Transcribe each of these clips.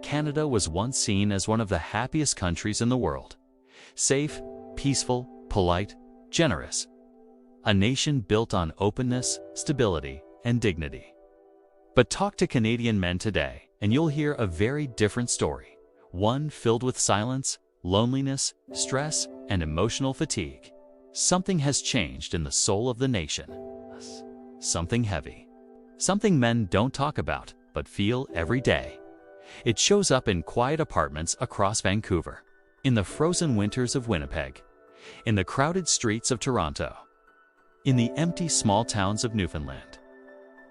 Canada was once seen as one of the happiest countries in the world. Safe, peaceful, polite, generous. A nation built on openness, stability, and dignity. But talk to Canadian men today, and you'll hear a very different story. One filled with silence, loneliness, stress, and emotional fatigue. Something has changed in the soul of the nation. Something heavy. Something men don't talk about, but feel every day. It shows up in quiet apartments across Vancouver, in the frozen winters of Winnipeg, in the crowded streets of Toronto, in the empty small towns of Newfoundland.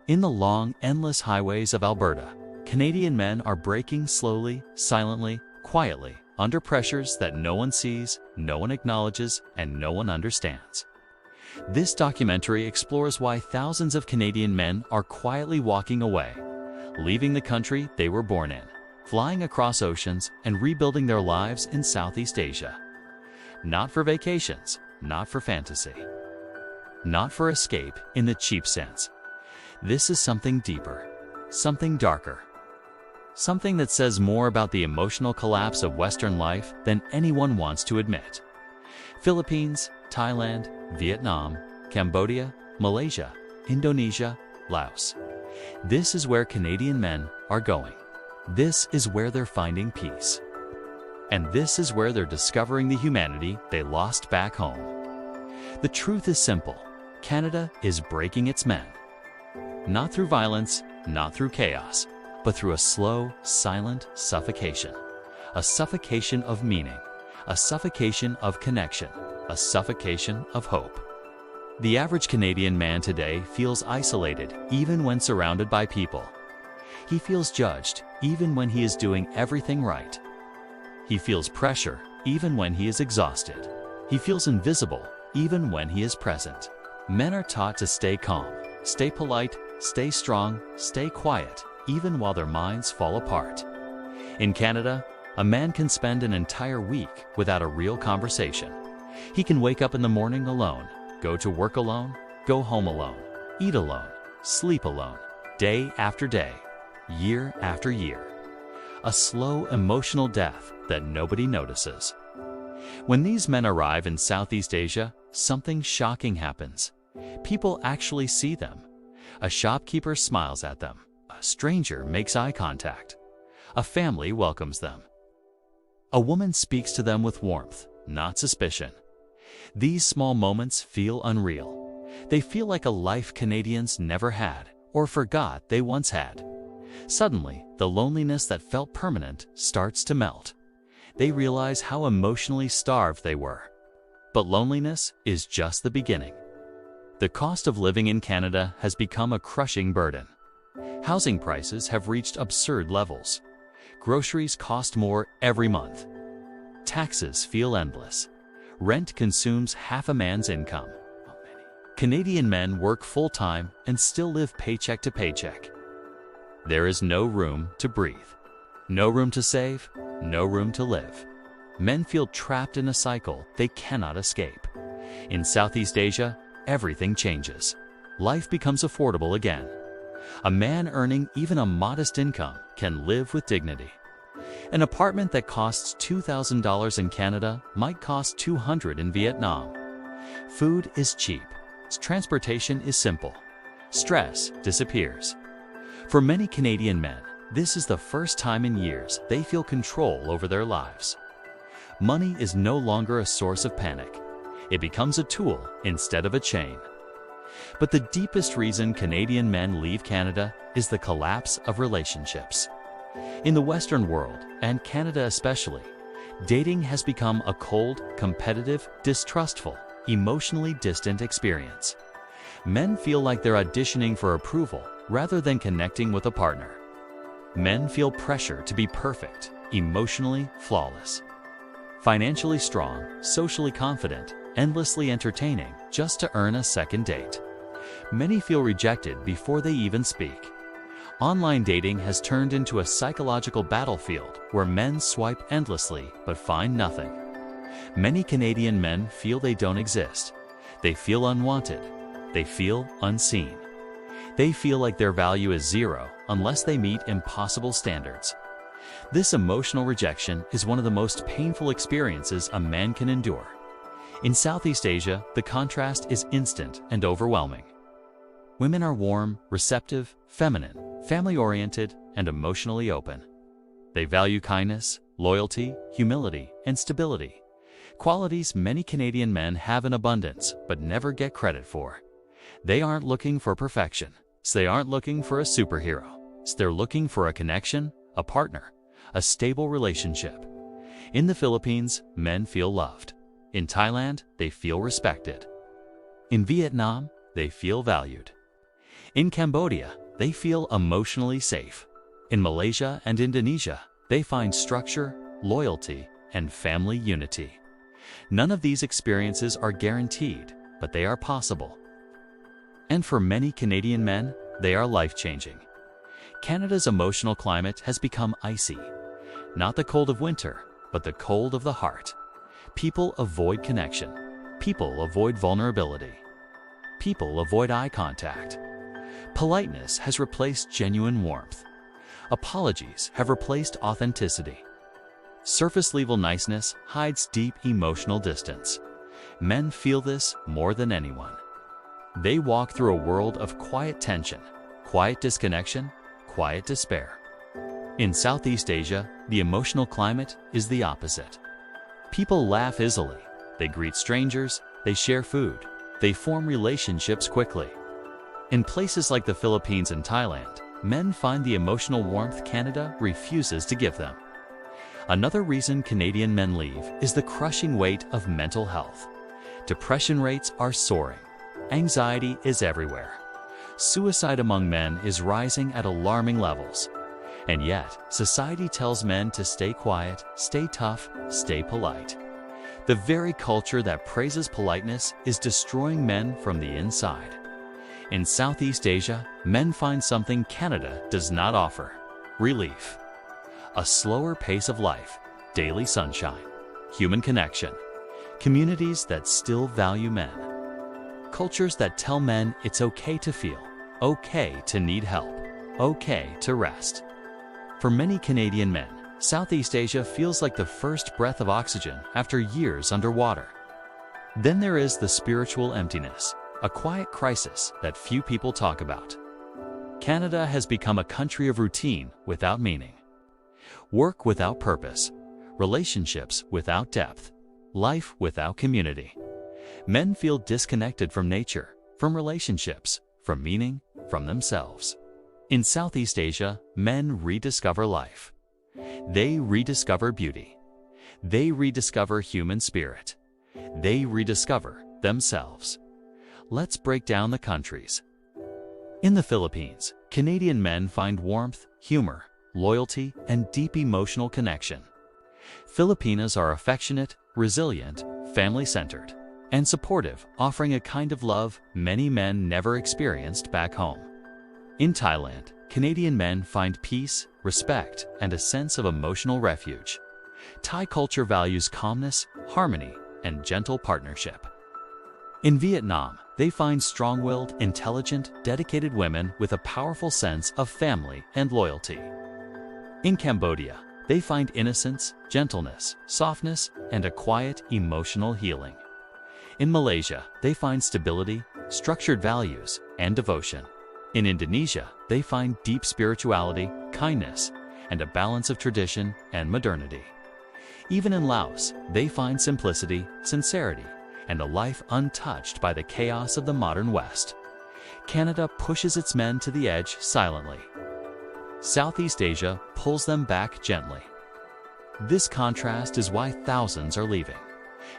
In the long, endless highways of Alberta, Canadian men are breaking slowly, silently, quietly, under pressures that no one sees, no one acknowledges, and no one understands. This documentary explores why thousands of Canadian men are quietly walking away, leaving the country they were born in, flying across oceans and rebuilding their lives in Southeast Asia. Not for vacations, not for fantasy, not for escape in the cheap sense. This is something deeper, something darker, something that says more about the emotional collapse of Western life than anyone wants to admit. Philippines, Thailand, Vietnam, Cambodia, Malaysia, Indonesia, Laos. This is where Canadian men are going. This is where they're finding peace. And this is where they're discovering the humanity they lost back home. The truth is simple. Canada is breaking its men. Not through violence, not through chaos, but through a slow, silent suffocation. A suffocation of meaning, a suffocation of connection, a suffocation of hope. The average Canadian man today feels isolated even when surrounded by people. He feels judged even when he is doing everything right. He feels pressure even when he is exhausted. He feels invisible even when he is present. Men are taught to stay calm, stay polite, stay strong, stay quiet, even while their minds fall apart. In Canada, a man can spend an entire week without a real conversation. He can wake up in the morning alone, go to work alone, go home alone, eat alone, sleep alone, day after day, year after year. A slow emotional death that nobody notices. When these men arrive in Southeast Asia, something shocking happens. People actually see them. A shopkeeper smiles at them. A stranger makes eye contact. A family welcomes them. A woman speaks to them with warmth, not suspicion. These small moments feel unreal. They feel like a life Canadians never had or forgot they once had. Suddenly, the loneliness that felt permanent starts to melt. They realize how emotionally starved they were. But loneliness is just the beginning. The cost of living in Canada has become a crushing burden. Housing prices have reached absurd levels. Groceries cost more every month. Taxes feel endless. Rent consumes half a man's income. Canadian men work full-time and still live paycheck to paycheck. There is no room to breathe. No room to save, no room to live. Men feel trapped in a cycle they cannot escape. In Southeast Asia, everything changes. Life becomes affordable again. A man earning even a modest income can live with dignity. An apartment that costs $2,000 in Canada might cost $200 in Vietnam. Food is cheap. Transportation is simple. Stress disappears. For many Canadian men, this is the first time in years they feel control over their lives. Money is no longer a source of panic. It becomes a tool instead of a chain. But the deepest reason Canadian men leave Canada is the collapse of relationships. In the Western world, and Canada especially, dating has become a cold, competitive, distrustful, emotionally distant experience. Men feel like they're auditioning for approval rather than connecting with a partner. Men feel pressure to be perfect, emotionally flawless, financially strong, socially confident, endlessly entertaining just to earn a second date. Many feel rejected before they even speak. Online dating has turned into a psychological battlefield where men swipe endlessly but find nothing. Many Canadian men feel they don't exist. They feel unwanted. They feel unseen. They feel like their value is zero unless they meet impossible standards. This emotional rejection is one of the most painful experiences a man can endure. In Southeast Asia, the contrast is instant and overwhelming. Women are warm, receptive, feminine, family-oriented, and emotionally open. They value kindness, loyalty, humility, and stability, qualities many Canadian men have in abundance but never get credit for. They aren't looking for perfection, so they aren't looking for a superhero. So they're looking for a connection, a partner, a stable relationship. In the Philippines, men feel loved. In Thailand, they feel respected. In Vietnam, they feel valued. In Cambodia, they feel emotionally safe. In Malaysia and Indonesia, they find structure, loyalty, and family unity. None of these experiences are guaranteed, but they are possible. And for many Canadian men, they are life-changing. Canada's emotional climate has become icy. Not the cold of winter, but the cold of the heart. People avoid connection. People avoid vulnerability. People avoid eye contact. Politeness has replaced genuine warmth. Apologies have replaced authenticity. Surface-level niceness hides deep emotional distance. Men feel this more than anyone. They walk through a world of quiet tension, quiet disconnection, quiet despair. In Southeast Asia, the emotional climate is the opposite. People laugh easily, they greet strangers, they share food, they form relationships quickly. In places like the Philippines and Thailand, men find the emotional warmth Canada refuses to give them. Another reason Canadian men leave is the crushing weight of mental health. Depression rates are soaring. Anxiety is everywhere. Suicide among men is rising at alarming levels. And yet, society tells men to stay quiet, stay tough, stay polite. The very culture that praises politeness is destroying men from the inside. In Southeast Asia, men find something Canada does not offer: relief. A slower pace of life, daily sunshine, human connection, communities that still value men. Cultures that tell men it's okay to feel, okay to need help, okay to rest. For many Canadian men, Southeast Asia feels like the first breath of oxygen after years underwater. Then there is the spiritual emptiness, a quiet crisis that few people talk about. Canada has become a country of routine without meaning. Work without purpose, relationships without depth, life without community. Men feel disconnected from nature, from relationships, from meaning, from themselves. In Southeast Asia, men rediscover life. They rediscover beauty. They rediscover human spirit. They rediscover themselves. Let's break down the countries. In the Philippines, Canadian men find warmth, humor, loyalty, and deep emotional connection. Filipinas are affectionate, resilient, family-centered, and supportive, offering a kind of love many men never experienced back home. In Thailand, Canadian men find peace, respect, and a sense of emotional refuge. Thai culture values calmness, harmony, and gentle partnership. In Vietnam, they find strong-willed, intelligent, dedicated women with a powerful sense of family and loyalty. In Cambodia, they find innocence, gentleness, softness, and a quiet, emotional healing. In Malaysia, they find stability, structured values, and devotion. In Indonesia, they find deep spirituality, kindness, and a balance of tradition and modernity. Even in Laos, they find simplicity, sincerity, and a life untouched by the chaos of the modern West. Canada pushes its men to the edge silently. Southeast Asia pulls them back gently. This contrast is why thousands are leaving.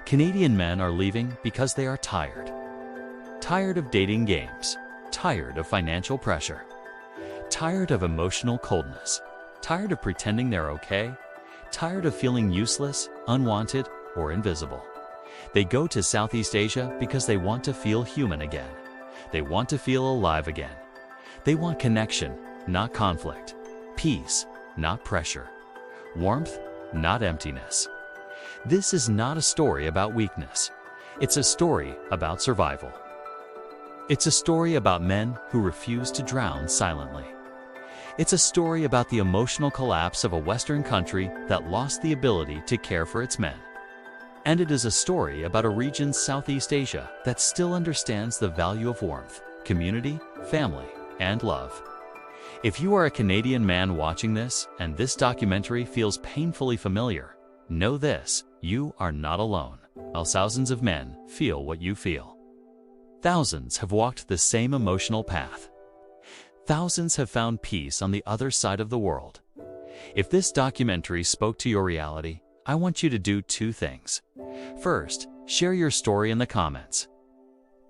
Canadian men are leaving because they are tired. Tired of dating games. Tired of financial pressure. Tired of emotional coldness. Tired of pretending they're okay. Tired of feeling useless, unwanted, or invisible. They go to Southeast Asia because they want to feel human again. They want to feel alive again. They want connection, not conflict. Peace, not pressure. Warmth, not emptiness. This is not a story about weakness. It's a story about survival. It's a story about men who refuse to drown silently. It's a story about the emotional collapse of a Western country that lost the ability to care for its men. And it is a story about a region, Southeast Asia, that still understands the value of warmth, community, family, and love. If you are a Canadian man watching this and this documentary feels painfully familiar, know this: you are not alone, while thousands of men feel what you feel. Thousands have walked the same emotional path. Thousands have found peace on the other side of the world. If this documentary spoke to your reality, I want you to do two things. First, share your story in the comments.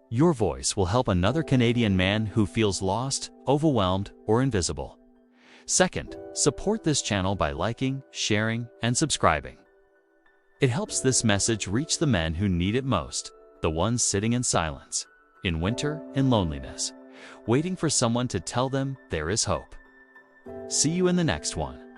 Your voice will help another Canadian man who feels lost, overwhelmed, or invisible. Second, support this channel by liking, sharing, and subscribing. It helps this message reach the men who need it most, the ones sitting in silence, in winter, in loneliness, waiting for someone to tell them there is hope. See you in the next one.